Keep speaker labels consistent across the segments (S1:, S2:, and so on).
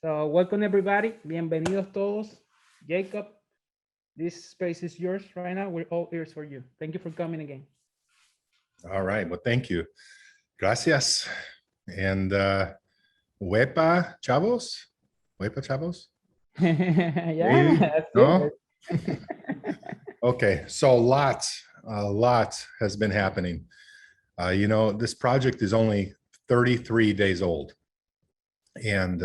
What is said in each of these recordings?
S1: So welcome everybody. Bienvenidos todos. Jacob, this space is yours right now. We're all ears for you. Thank you for coming again.
S2: All right. Well, thank you. Gracias. And Huepa Chavos? Huepa Chavos?
S1: Yeah,
S2: Maybe?
S1: that's
S2: No?
S1: it.
S2: Okay. So a lot has been happening. This project is only 33 days old, and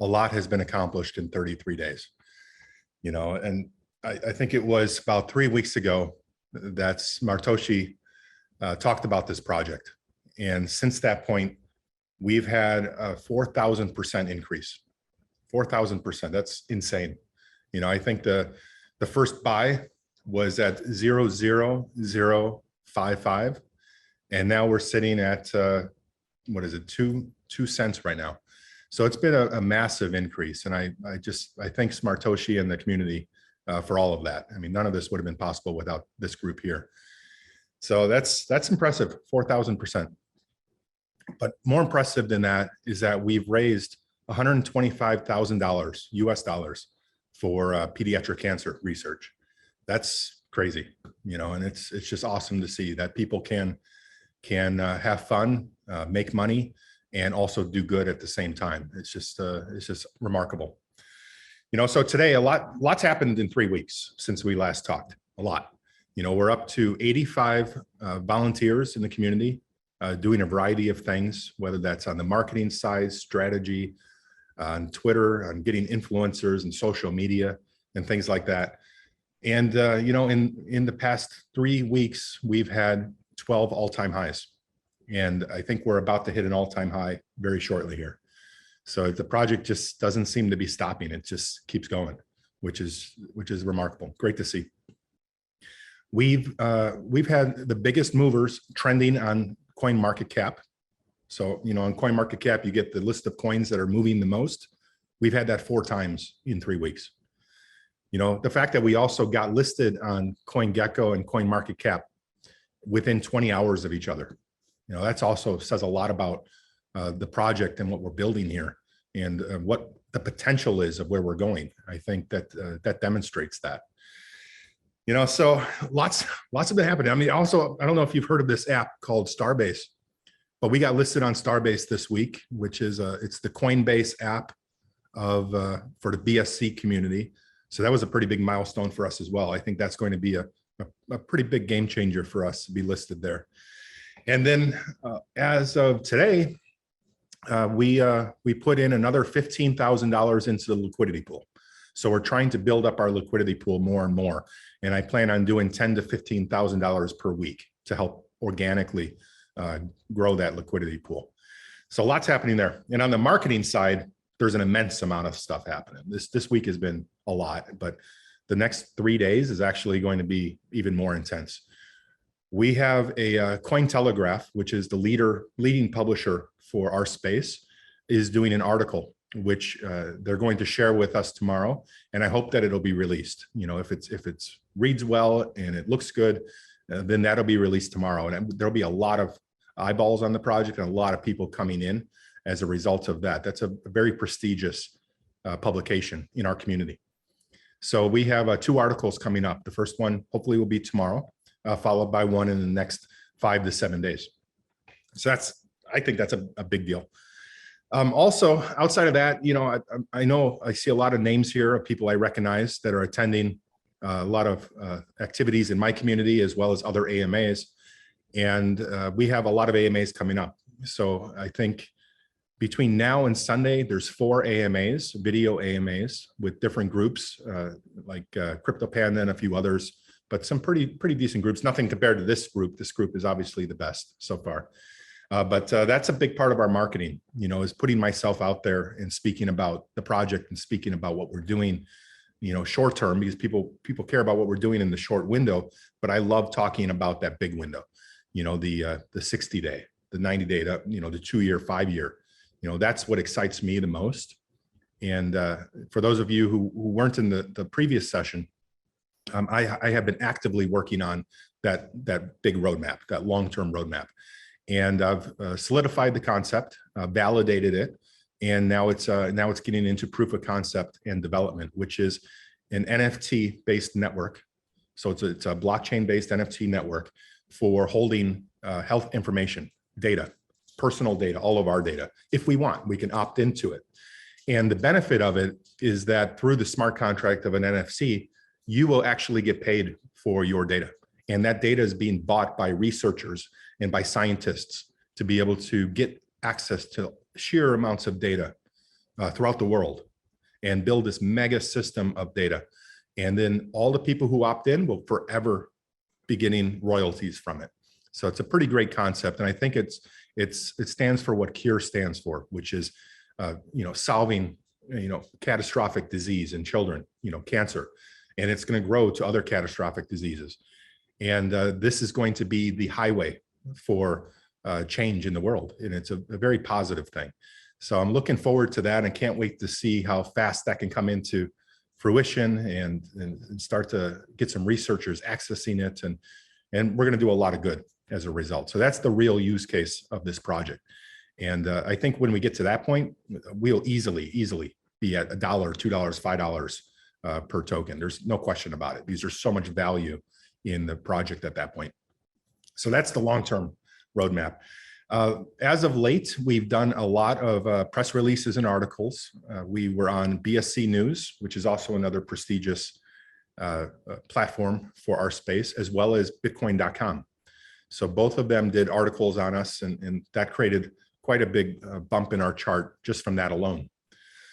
S2: a lot has been accomplished in 33 days. And I think it was about 3 weeks ago that Martoshi talked about this project. And since that point, we've had a 4,000% increase. 4,000%. That's insane. I think the first buy was at 0.0055, and now we're sitting at what is it, 2 cents right now. So it's been a massive increase, and I thank Smartoshi and the community for all of that. I mean, none of this would have been possible without this group here. So that's impressive, 4,000%. But more impressive than that is that we've raised $125,000 US dollars for pediatric cancer research. That's crazy, and it's just awesome to see that people can have fun, make money, and also do good at the same time. It's just remarkable. So today lots happened in 3 weeks since we last talked. A lot. We're up to 85 volunteers in the community doing a variety of things, whether that's on the marketing side, strategy, on Twitter, on getting influencers and social media and things like that. And in the past 3 weeks, we've had 12 all-time highs. And I think we're about to hit an all-time high very shortly here. So the project just doesn't seem to be stopping. It just keeps going, which is remarkable. Great to see. We've had the biggest movers trending on CoinMarketCap. So, on CoinMarketCap, you get the list of coins that are moving the most. We've had that 4 times in 3 weeks. The fact that we also got listed on CoinGecko and CoinMarketCap within 20 hours of each other. That's also says a lot about the project and what we're building here, and what the potential is of where we're going. I think that that demonstrates that. So lots of it happening. I mean, also, I don't know if you've heard of this app called Starbase, but we got listed on Starbase this week, which is it's the Coinbase app for the BSC community. So that was a pretty big milestone for us as well. I think that's going to be a pretty big game changer for us to be listed there. And then as of today, we put in another $15,000 into the liquidity pool. So we're trying to build up our liquidity pool more and more. And I plan on doing $10,000 to $15,000 per week to help organically grow that liquidity pool. So lots happening there. And on the marketing side, there's an immense amount of stuff happening. This week has been a lot, but the next 3 days is actually going to be even more intense. We have a Cointelegraph, which is the leading publisher for our space, is doing an article which they're going to share with us tomorrow, and I hope that it'll be released. If it's reads well and it looks good, then that'll be released tomorrow, and there'll be a lot of eyeballs on the project and a lot of people coming in as a result of that. That's a very prestigious publication in our community. So we have 2 articles coming up. The first one hopefully will be tomorrow, followed by one in the next 5 to 7 days. So I think that's a big deal. Also, outside of that, I know I see a lot of names here of people I recognize that are attending a lot of activities in my community as well as other AMAs. And we have a lot of AMAs coming up. So I think between now and Sunday, there's 4 AMAs, video AMAs with different groups like Crypto Panda and a few others, but some pretty decent groups. Nothing compared to this group. This group is obviously the best so far. But that's a big part of our marketing, is putting myself out there and speaking about the project and speaking about what we're doing, short term, because people care about what we're doing in the short window. But I love talking about that big window, the 60-day, the 90-day, the 2-year, 5-year. That's what excites me the most. And for those of you who weren't in the previous session, I have been actively working on that big roadmap, that long-term roadmap. And I've solidified the concept, validated it, And now it's getting into proof of concept and development, which is an NFT-based network. So it's a blockchain-based NFT network for holding health information, data, personal data, all of our data. If we want, we can opt into it. And the benefit of it is that through the smart contract of an NFC, you will actually get paid for your data. And that data is being bought by researchers and by scientists to be able to get access to sheer amounts of data throughout the world and build this mega system of data. And then all the people who opt in will forever be getting royalties from it. So it's a pretty great concept. And I think it stands for what CURE stands for, which is solving catastrophic disease in children, cancer. And it's going to grow to other catastrophic diseases. And this is going to be the highway for change in the world. And it's a very positive thing. So I'm looking forward to that and can't wait to see how fast that can come into fruition and start to get some researchers accessing it. And we're going to do a lot of good as a result. So that's the real use case of this project. And I think when we get to that point, we'll easily be at $1, $2, $5 per token. There's no question about it, because there's so much value in the project at that point. So that's the long-term roadmap. As of late, we've done a lot of press releases and articles. We were on BSC News, which is also another prestigious platform for our space, as well as Bitcoin.com. So both of them did articles on us, and that created quite a big bump in our chart just from that alone.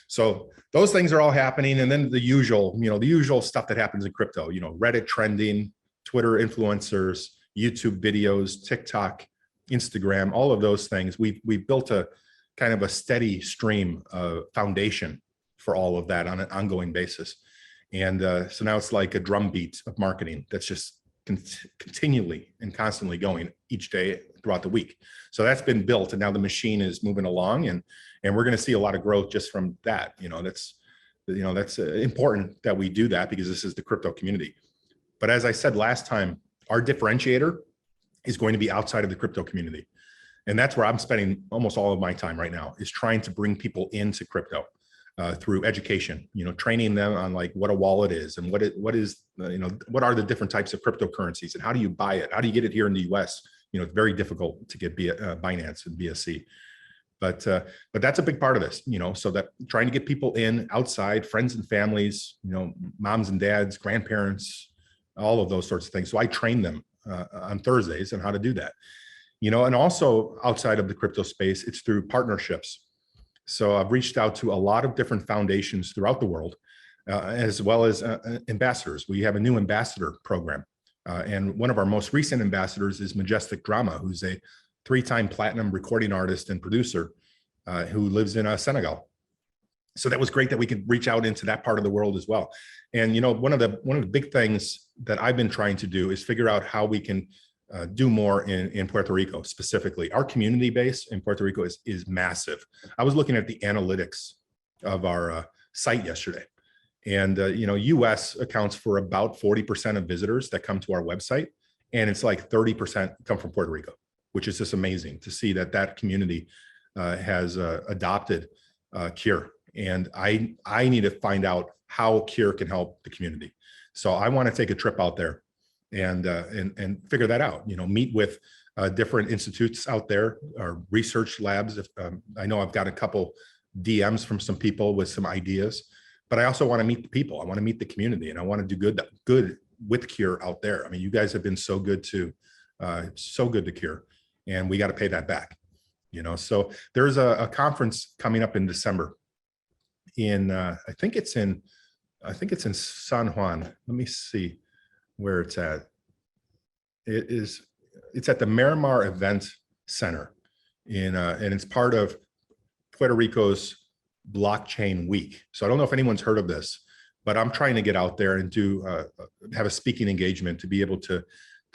S2: So those things are all happening. And then the usual stuff that happens in crypto, Reddit trending, Twitter influencers, YouTube videos, TikTok, Instagram, all of those things. We built a kind of a steady stream foundation for all of that on an ongoing basis. And so now it's like a drumbeat of marketing that's just continually and constantly going each day throughout the week. So that's been built, and now the machine is moving along, and we're going to see a lot of growth just from that. That's important that we do that, because this is the crypto community. But as I said last time, our differentiator is going to be outside of the crypto community. And that's where I'm spending almost all of my time right now, is trying to bring people into crypto through education, training them on like what a wallet is and what are the different types of cryptocurrencies and how do you buy it? How do you get it here in the US? It's very difficult to get Binance and BSC. But that's a big part of this, so that trying to get people in outside, friends and families, moms and dads, grandparents, all of those sorts of things. So I train them on Thursdays on how to do that, and also outside of the crypto space, it's through partnerships. So I've reached out to a lot of different foundations throughout the world, as well as ambassadors. We have a new ambassador program. And one of our most recent ambassadors is Majestic Drama, who's a 3-time platinum recording artist and producer who lives in Senegal. So that was great that we could reach out into that part of the world as well. And one of the big things that I've been trying to do is figure out how we can do more in Puerto Rico specifically. Our community base in Puerto Rico is massive. I was looking at the analytics of our site yesterday, and US accounts for about 40% of visitors that come to our website, and it's like 30% come from Puerto Rico, which is just amazing to see that community has adopted CURE. And I need to find out how CURE can help the community. So I want to take a trip out there and figure that out. Meet with different institutes out there, or research labs. I know I've got a couple DMs from some people with some ideas, but I also want to meet the people. I want to meet the community, and I want to do good with CURE out there. I mean, you guys have been so good to CURE, and we got to pay that back. So there's a conference coming up in December in I think it's in San Juan. Let me see where it's at. It's at the Miramar Event Center and it's part of Puerto Rico's Blockchain Week. So I don't know if anyone's heard of this, but I'm trying to get out there and have a speaking engagement to be able to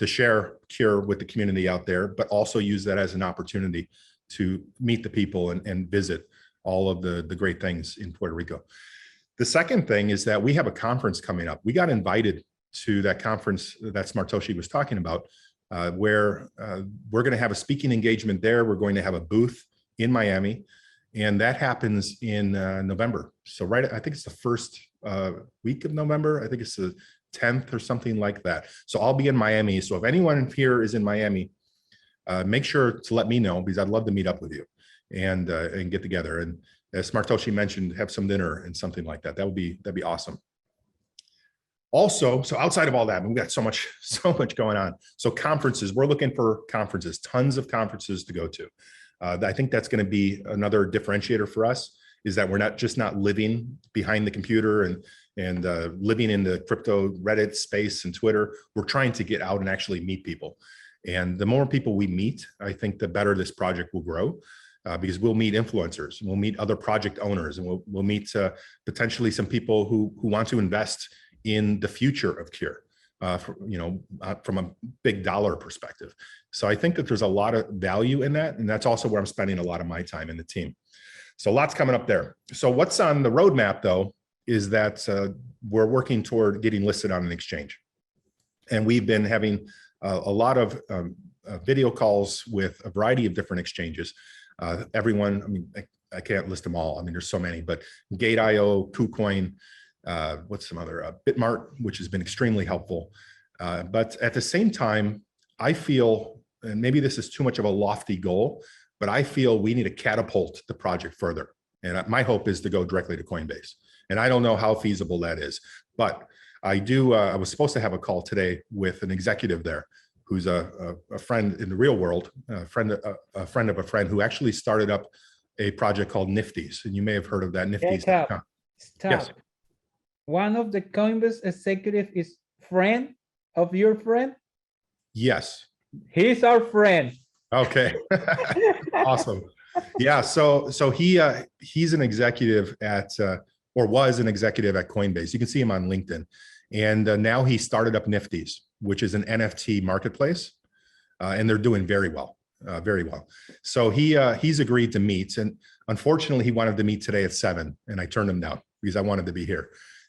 S2: share CURE with the community out there, but also use that as an opportunity to meet the people and visit all of the great things in Puerto Rico. The second thing is that we have a conference coming up. We got invited to that conference that Smartoshi was talking about, where we're going to have a speaking engagement there. We're going to have a booth in Miami, And that happens in November. So I think it's the first week of November. I think it's the 10th or something like that. So I'll be in Miami. So if anyone here is in Miami, make sure to let me know, because I'd love to meet up with you and get together. And as Smartoshi mentioned, have some dinner and something like that. That'd be awesome. Also, so outside of all that, we've got so much going on. So conferences, we're looking for conferences, tons of conferences to go to. I think that's going to be another differentiator for us, is that we're not living behind the computer and living in the crypto Reddit space and Twitter. We're trying to get out and actually meet people. And the more people we meet, I think the better this project will grow, because we'll meet influencers, we'll meet other project owners, and we'll meet potentially some people who want to invest in the future of Cure, from a big dollar perspective. So I think that there's a lot of value in that. And that's also where I'm spending a lot of my time in the team. So lots coming up there. So what's on the roadmap, though, is that we're working toward getting listed on an exchange. And we've been having a lot of video calls with a variety of different exchanges. Everyone, I mean, I can't list them all. I mean, there's so many, but Gate.io, KuCoin, what's some other, Bitmart, which has been extremely helpful. But at the same time, I feel, and maybe this is too much of a lofty goal, but I feel we need to catapult the project further. And my hope is to go directly to Coinbase. And I don't know how feasible that is, but I was supposed to have a call today with an executive there who's a friend in the real world, a friend of a friend who actually started up a project called Nifty's. And you may have heard of that, Nifty's.com.
S1: Stop.
S2: Yes.
S1: One of the Coinbase executive is friend of your friend?
S2: Yes.
S1: He's our friend.
S2: Okay. Awesome. Yeah. So he's an executive at, or was an executive at Coinbase. You can see him on LinkedIn. And now he started up Nifty's, which is an NFT marketplace. And they're doing very well, very well. So he's agreed to meet. And unfortunately, he wanted to meet today at 7, and I turned him down because I wanted to be here.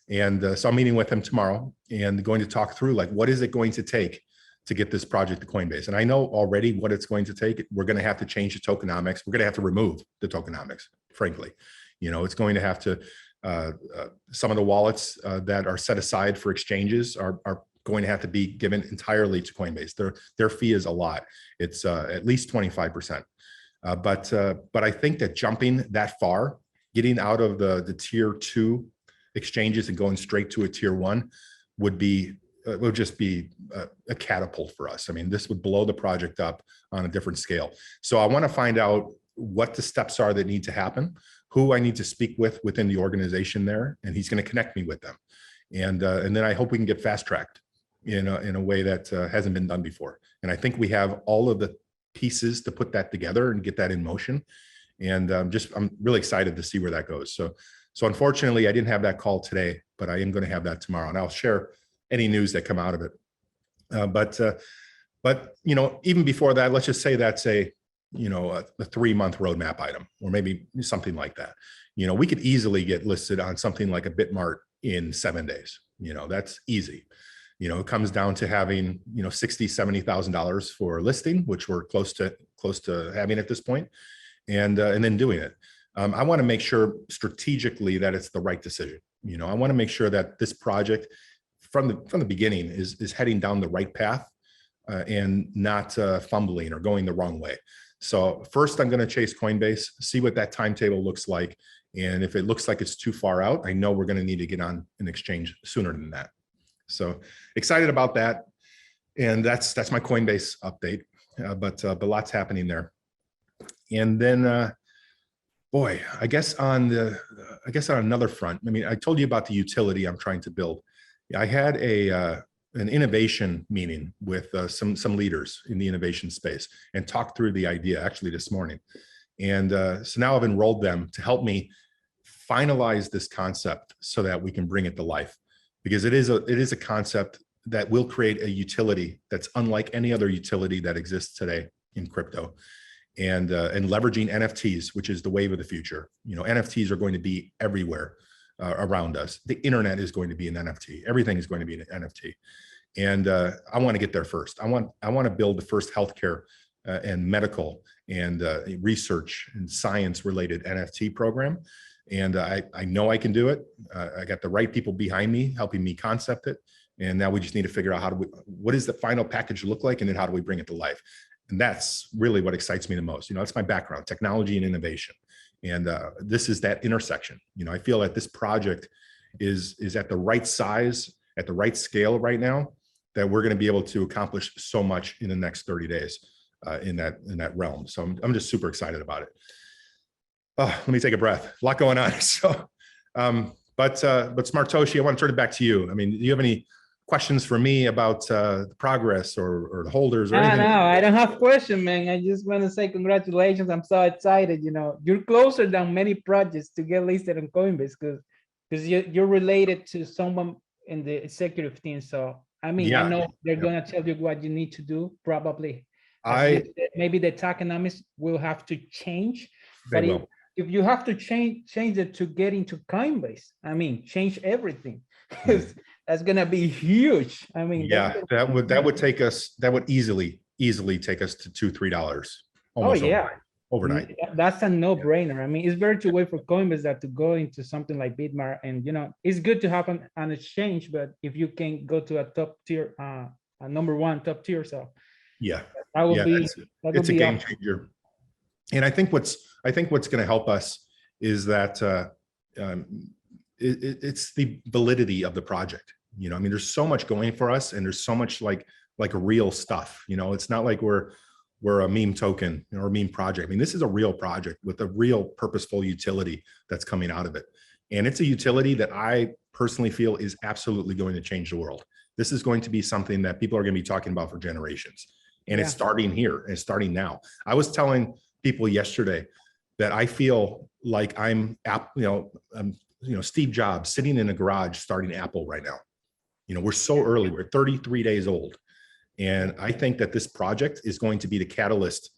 S2: And so I'm meeting with him tomorrow and going to talk through, like, what is it going to take to get this project to Coinbase? And I know already what it's going to take. We're going to have to change the tokenomics. We're going to have to remove the tokenomics, frankly. It's going to have to, some of the wallets that are set aside for exchanges are going to have to be given entirely to Coinbase. Their fee is a lot. It's at least 25%. But I think that jumping that far, getting out of the tier 2 exchanges and going straight to a tier 1 would just be a catapult for us. I mean, this would blow the project up on a different scale. So I want to find out what the steps are that need to happen, who I need to speak with within the organization there, and he's going to connect me with them. And then I hope we can get fast tracked in a way that hasn't been done before. And I think we have all of the pieces to put that together and get that in motion. And I'm really excited to see where that goes. So unfortunately, I didn't have that call today, but I am going to have that tomorrow, and I'll share any news that come out of it. But even before that, let's just say that's a 3-month roadmap item, or maybe something like that. We could easily get listed on something like a Bitmart in 7 days. That's easy. It comes down to having $60,000-$70,000 for listing, which we're close to having at this point, and then doing it. I want to make sure strategically that it's the right decision. I want to make sure that this project from the beginning is heading down the right path and not fumbling or going the wrong way. So first, I'm going to chase Coinbase, see what that timetable looks like. And if it looks like it's too far out, I know we're going to need to get on an exchange sooner than that. So excited about that. And that's my Coinbase update, but lots happening there. And then, boy, I guess on another front, I mean, I told you about the utility I'm trying to build. I had an innovation meeting with some leaders in the innovation space and talked through the idea actually this morning. And so now I've enrolled them to help me finalize this concept so that we can bring it to life, because it is a concept that will create a utility that's unlike any other utility that exists today in crypto. And leveraging NFTs, which is the wave of the future. NFTs are going to be everywhere around us. The internet is going to be an NFT. Everything is going to be an NFT. And I want to get there first. I want to build the first healthcare and medical and research and science related NFT program. And I know I can do it. I got the right people behind me helping me concept it. And now we just need to figure out what does the final package look like, and then how do we bring it to life? And that's really what excites me the most. That's my background, technology and innovation. And this is that intersection. I feel that this project is at the right size, at the right scale right now, that we're going to be able to accomplish so much in the next 30 days in that realm. So I'm just super excited about it. Oh, let me take a breath. A lot going on. So, but Smart Toshi, I want to turn it back to you. I mean, do you have any questions for me about the progress or the holders or anything?
S1: No, I don't have question, man. I just want to say congratulations. I'm so excited. You're closer than many projects to get listed on Coinbase because you're related to someone in the executive team. So I mean,
S2: Yeah,
S1: I know they're gonna tell you what you need to do. Probably, maybe the taxonomies will have to change.
S2: They
S1: But
S2: will.
S1: if you have to change it to get into Coinbase, I mean, change everything. That's gonna be huge. I mean,
S2: yeah, that would easily take us to $2-3 almost overnight.
S1: That's a no-brainer. I mean, it's better to wait for Coinbase than to go into something like Bitmart. And it's good to have an exchange, but if you can go to a top tier, a number one top tier, so
S2: yeah,
S1: that would be
S2: it's a game changer. And I think what's going to help us is that it's the validity of the project. I mean, there's so much going for us, and there's so much like real stuff. It's not like we're a meme token or a meme project. I mean, this is a real project with a real purposeful utility that's coming out of it. And it's a utility that I personally feel is absolutely going to change the world. This is going to be something that people are going to be talking about for generations. And it's starting here, and it's starting now. I was telling people yesterday that I feel like I'm Steve Jobs sitting in a garage starting Apple right now. We're so early. We're 33 days old. And I think that this project is going to be the catalyst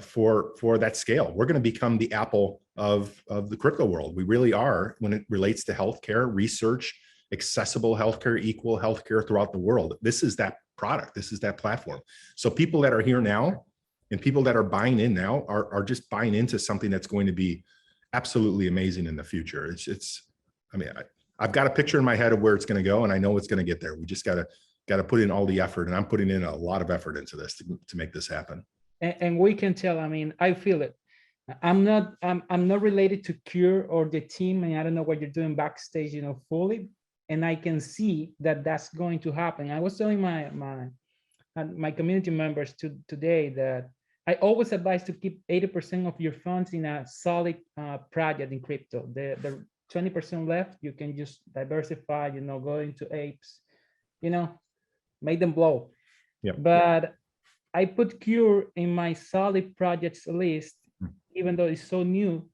S2: for that scale. We're going to become the Apple of the crypto world. We really are when it relates to healthcare, research, accessible healthcare, equal healthcare throughout the world. This is that product. This is that platform. So people that are here now and people that are buying in now are just buying into something that's going to be absolutely amazing in the future. I mean, I've got a picture in my head of where it's going to go, and I know it's going to get there. We just got to put in all the effort, and I'm putting in a lot of effort into this to make this happen.
S1: And we can tell. I mean, I feel it. I'm not related to Cure or the team, and I don't know what you're doing backstage, fully. And I can see that that's going to happen. I was telling my community members today that I always advise to keep 80% of your funds in a solid project in crypto. The 20% left, you can just diversify, go into apes, make them blow.
S2: Yep.
S1: But I put Cure in my solid projects list, even though it's so new,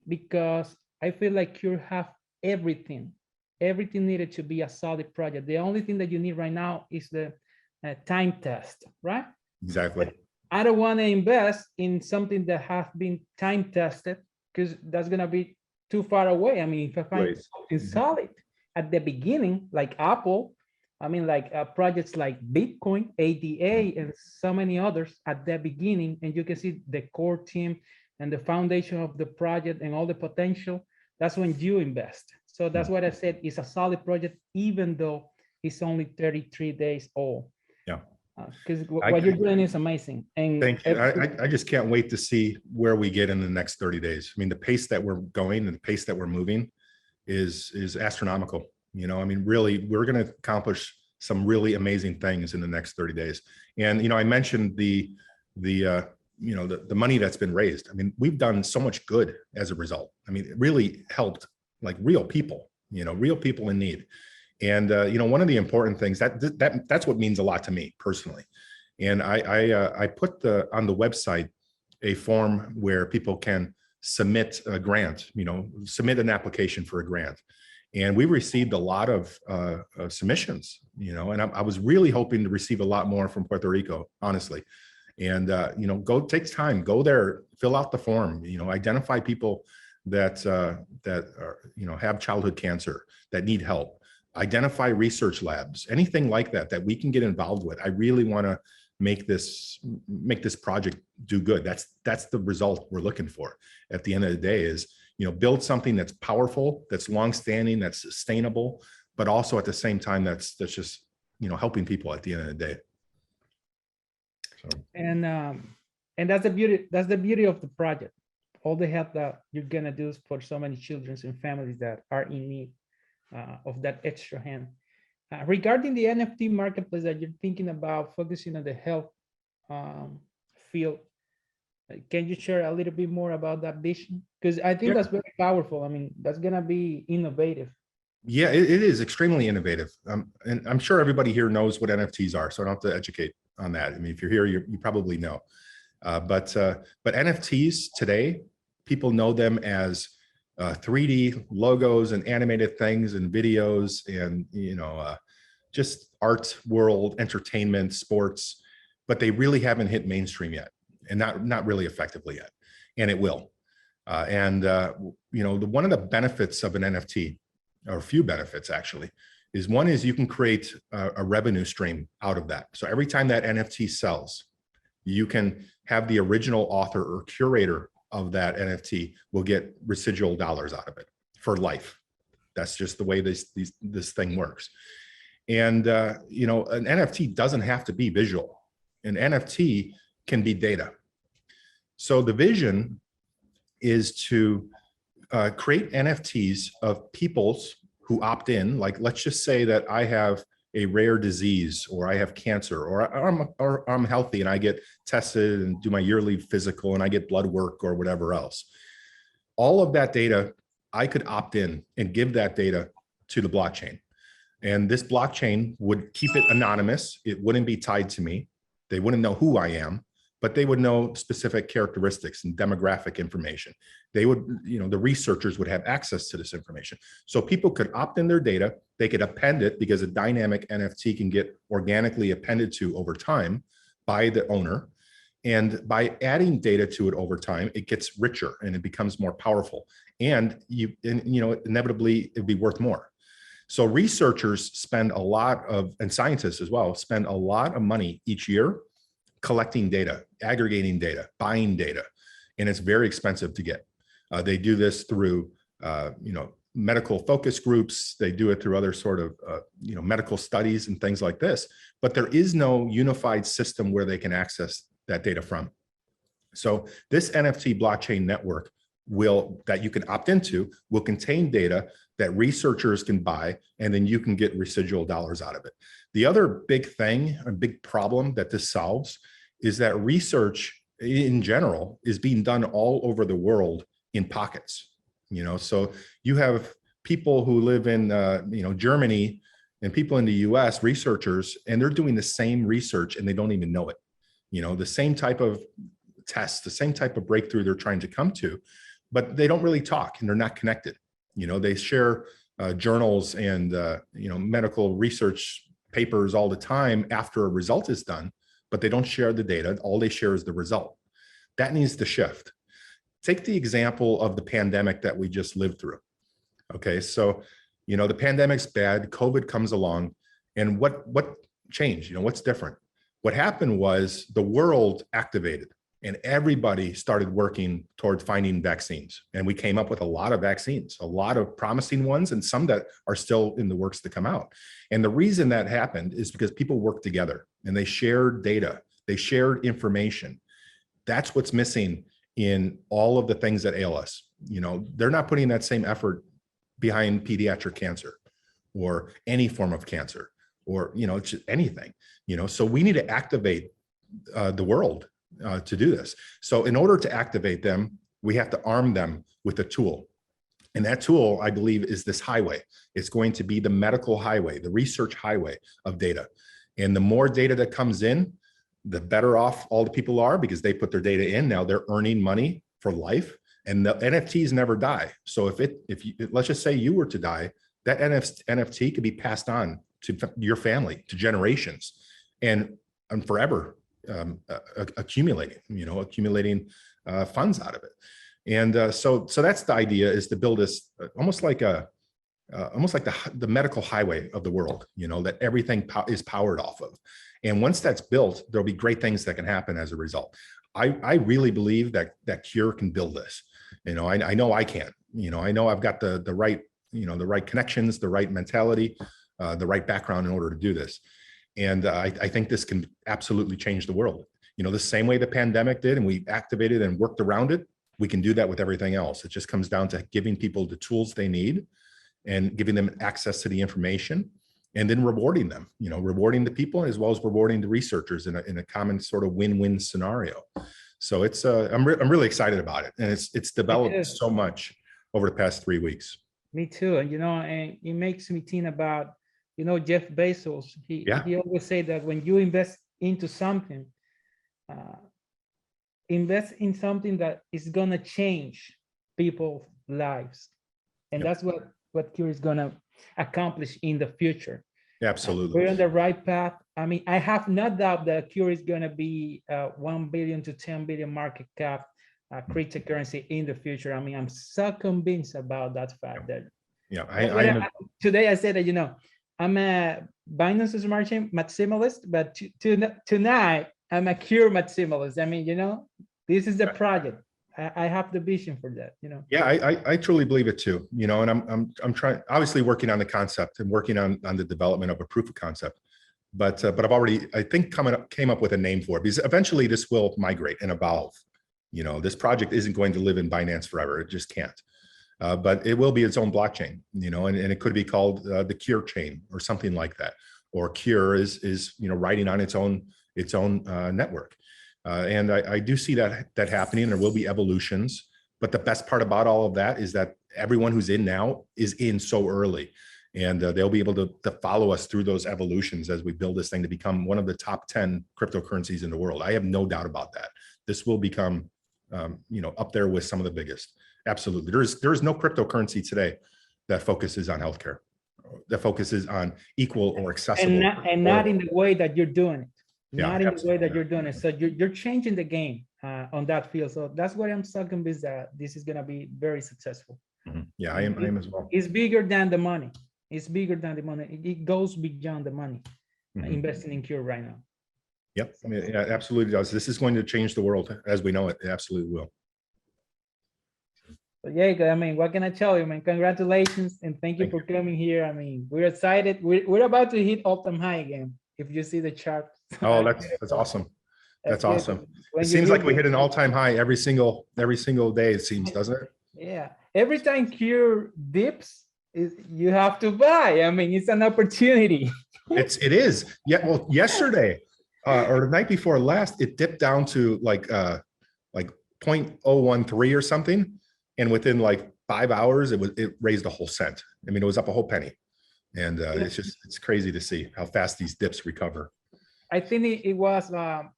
S1: because I feel like Cure have everything needed to be a solid project. The only thing that you need right now is the time test, right?
S2: Exactly.
S1: But I don't want to invest in something that has been time tested, because that's going to be too far away. I mean, if I find something solid at the beginning, like Apple, I mean, like projects like Bitcoin, ADA, and so many others at the beginning, and you can see the core team and the foundation of the project and all the potential, that's when you invest. So that's what I said, it's a solid project, even though it's only 33 days old.
S2: Yeah.
S1: Because what you're doing is amazing. And
S2: thank you. I just can't wait to see where we get in the next 30 days. I mean, the pace that we're going and the pace that we're moving is astronomical. I mean, really, we're going to accomplish some really amazing things in the next 30 days. And, I mentioned the money that's been raised. I mean, we've done so much good as a result. I mean, it really helped like real people in need. And, one of the important things that's what means a lot to me personally. And I put on the website a form where people can submit a grant, submit an application for a grant. And we received a lot of submissions, and I was really hoping to receive a lot more from Puerto Rico, honestly. And, take time, go there, fill out the form, identify people that are, have childhood cancer, that need help, identify research labs, anything like that we can get involved with. I really want to make this project do good. That's the result we're looking for at the end of the day, is, you know, build something that's powerful, that's long-standing, that's sustainable, but also at the same time that's just, you know, helping people at the end of the day. So.
S1: And that's the beauty of the project. All the help that you're gonna do is for so many children and families that are in need of that extra hand. Regarding the NFT marketplace that you're thinking about focusing on the health field, can you share a little bit more about that vision? Because I think that's very powerful. I mean, that's gonna be innovative.
S2: Yeah, it is extremely innovative. And I'm sure everybody here knows what NFTs are, so I don't have to educate on that. I mean, if you're here, you probably know. But NFTs today, people know them as 3D logos and animated things and videos and, you know, just art world, entertainment, sports, but they really haven't hit mainstream yet, and not really effectively yet, and it will. You know, one of the benefits of an NFT, or a few benefits actually, is one is you can create a revenue stream out of that. So every time that NFT sells, you can have the original author or curator of that NFT will get residual dollars out of it for life. That's just the way this thing works. And you know, an NFT doesn't have to be visual. An NFT can be data. So the vision is to create NFTs of peoples who opt in. Like, let's just say that I have a rare disease, or I have cancer, or I'm healthy and I get tested and do my yearly physical and I get blood work or whatever else. All of that data, I could opt in and give that data to the blockchain. And this blockchain would keep it anonymous. It wouldn't be tied to me. They wouldn't know who I am, but they would know specific characteristics and demographic information. They would, you know, the researchers would have access to this information. So people could opt in their data, they could append it, because a dynamic NFT can get organically appended to over time by the owner. And by adding data to it over time, it gets richer and it becomes more powerful. And you know, inevitably it'd be worth more. So researchers spend a lot of, and scientists as well, spend a lot of money each year collecting data, aggregating data, buying data, and it's very expensive to get. They do this through, you know, medical focus groups. They do it through other sort of, you know, medical studies and things like this. But there is no unified system where they can access that data from. So this NFT blockchain network that you can opt into will contain data that researchers can buy, and then you can get residual dollars out of it. The other big thing, a big problem that this solves, is that research in general is being done all over the world in pockets. You know, so you have people who live in you know, Germany, and people in the US, researchers, and they're doing the same research and they don't even know it. You know, the same type of tests, the same type of breakthrough they're trying to come to, but they don't really talk and they're not connected. You know, they share journals and you know, medical research papers all the time after a result is done, but they don't share the data. All they share is the result. That needs to shift. Take the example of the pandemic that we just lived through. Okay, so, you know, the pandemic's bad, COVID comes along, and what changed? You know, what's different? What happened was the world activated and everybody started working toward finding vaccines. And we came up with a lot of vaccines, a lot of promising ones, and some that are still in the works to come out. And the reason that happened is because people worked together and they shared data, they shared information. That's what's missing in all of the things that ail us. You know, they're not putting that same effort behind pediatric cancer or any form of cancer, or, you know, just anything, you know. So we need to activate the world to do this. So in order to activate them, we have to arm them with a tool. And that tool, I believe, is this highway. It's going to be the medical highway, the research highway of data. And the more data that comes in, the better off all the people are, because they put their data in. Now they're earning money for life, and the NFTs never die. So if you, let's just say you were to die, that NFT could be passed on to your family, to generations, and forever accumulating, you know, accumulating funds out of it. And so that's the idea, is to build this almost like a almost like the medical highway of the world, that everything is powered off of. And once that's built, there'll be great things that can happen as a result. I really believe that Cure can build this. I know I can. I know I've got the right, the right connections, the right mentality, the right background in order to do this. And I think this can absolutely change the world. The same way the pandemic did, and we activated and worked around it, we can do that with everything else. It just comes down to giving people the tools they need and giving them access to the information, and then rewarding them, rewarding the people as well as rewarding the researchers in a common sort of win-win scenario. So it's I'm really excited about it, and it's developed so much over the past 3 weeks.
S1: Me too. And and it makes me think about Jeff Bezos. He always say that when you invest into something, invest in something that is gonna change people's lives, and that's what Cure is gonna accomplish in the future.
S2: Absolutely.
S1: We're on the right path. I mean, I have no doubt that Cure is gonna be 1 billion to 10 billion market cap cryptocurrency in the future. I mean, I'm so convinced about that fact that today I said that I'm a Binance Smart Chain maximalist, but tonight I'm a Cure maximalist. I mean, this is the project. I have the vision for that.
S2: Yeah, I truly believe it too. And I'm trying, obviously working on the concept and working on the development of a proof of concept. But I've already, I think, came up with a name for it, because eventually this will migrate and evolve. This project isn't going to live in Binance forever. It just can't. But it will be its own blockchain, and it could be called the Cure chain or something like that. Or Cure is riding on its own network. And I do see that happening. There will be evolutions, but the best part about all of that is that everyone who's in now is in so early, and they'll be able to follow us through those evolutions as we build this thing to become one of the top 10 cryptocurrencies in the world. I have no doubt about that. This will become, up there with some of the biggest. Absolutely. There is no cryptocurrency today that focuses on healthcare, that focuses on equal or accessible.
S1: And not in the way that you're doing it. Not in the way that you're doing it. So you're changing the game on that field. So that's why I'm so convinced that this is going to be very successful.
S2: Mm-hmm. Yeah, I am as well.
S1: It's bigger than the money. It's bigger than the money. It goes beyond the money. Investing in Cure right now.
S2: Yep, I mean, it absolutely does. This is going to change the world as we know it. It absolutely will.
S1: So yeah, I mean, what can I tell you, man? Congratulations, and thank you for coming here. I mean, we're excited. We're about to hit all-time high again. If you see the chart.
S2: Oh, that's awesome. That's awesome. It seems like we hit an all-time high every single day. It seems, doesn't it?
S1: Yeah. Every time Cure dips, you have to buy. I mean, it's an opportunity.
S2: It is. Yeah. Well, yesterday or the night before last, it dipped down to like 0.013 or something, and within like 5 hours, it raised a whole cent. I mean, it was up a whole penny, and it's crazy to see how fast these dips recover.
S1: I think it was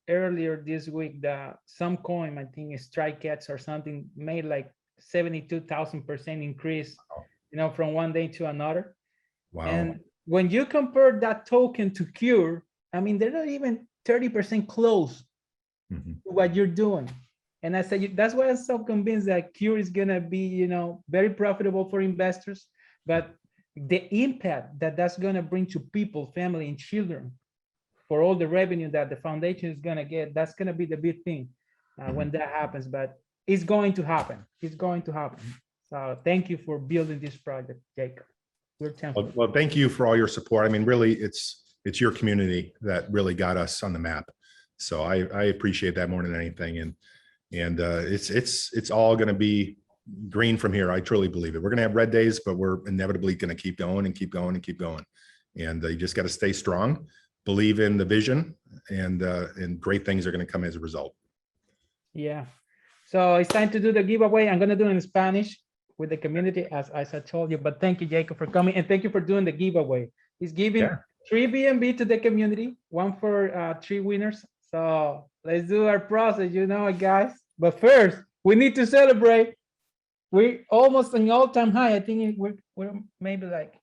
S1: earlier this week that some coin, I think StrikeX or something, made like 72,000% increase, from one day to another.
S2: Wow.
S1: And when you compare that token to Cure, I mean, they're not even 30% close to what you're doing. And I said, that's why I'm so convinced that Cure is going to be, very profitable for investors. But the impact that that's going to bring to people, family, and children, for all the revenue that the foundation is going to get, that's going to be the big thing when that happens. But it's going to happen. It's going to happen. So thank you for building this project, Jacob. We're thankful.
S2: Well, thank you for all your support. I mean, really, it's your community that really got us on the map. So I appreciate that more than anything. And it's all going to be green from here. I truly believe it. We're going to have red days, but we're inevitably going to keep going and keep going and keep going. And you just got to stay strong, believe in the vision, and great things are going to come as a result.
S1: Yeah. So it's time to do the giveaway. I'm going to do it in Spanish with the community, as I told you. But thank you, Jacob, for coming, and thank you for doing the giveaway. He's giving 3 BNB to the community, 1 for 3 winners. So let's do our process, guys. But first, we need to celebrate. We're almost an all-time high. I think we're maybe like,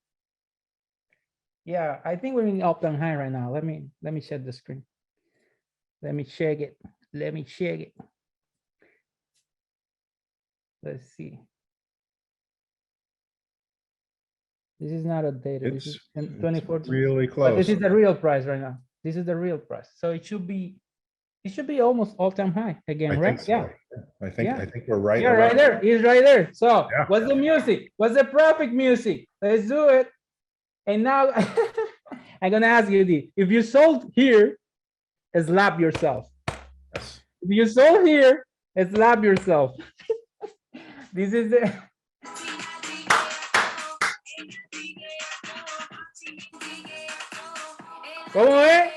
S1: I think we're in all-time high right now. Let me share the screen. Let me check it. Let's see. This is not updated. This
S2: It's,
S1: is
S2: it's
S1: 24.
S2: really
S1: But this
S2: close.
S1: is the real price right now. This is the real price. So it should be almost all-time high again,
S2: I
S1: right?
S2: think so.
S1: Yeah.
S2: I think we're right
S1: Yeah, right
S2: around.
S1: there. He's right there. So
S2: Yeah.
S1: what's the music? What's the profit music? Let's do it. And now I'm gonna ask you this. If you sold here, slap yourself.
S2: Yes.
S1: If you sold here, slap yourself. This is the ¿Cómo es?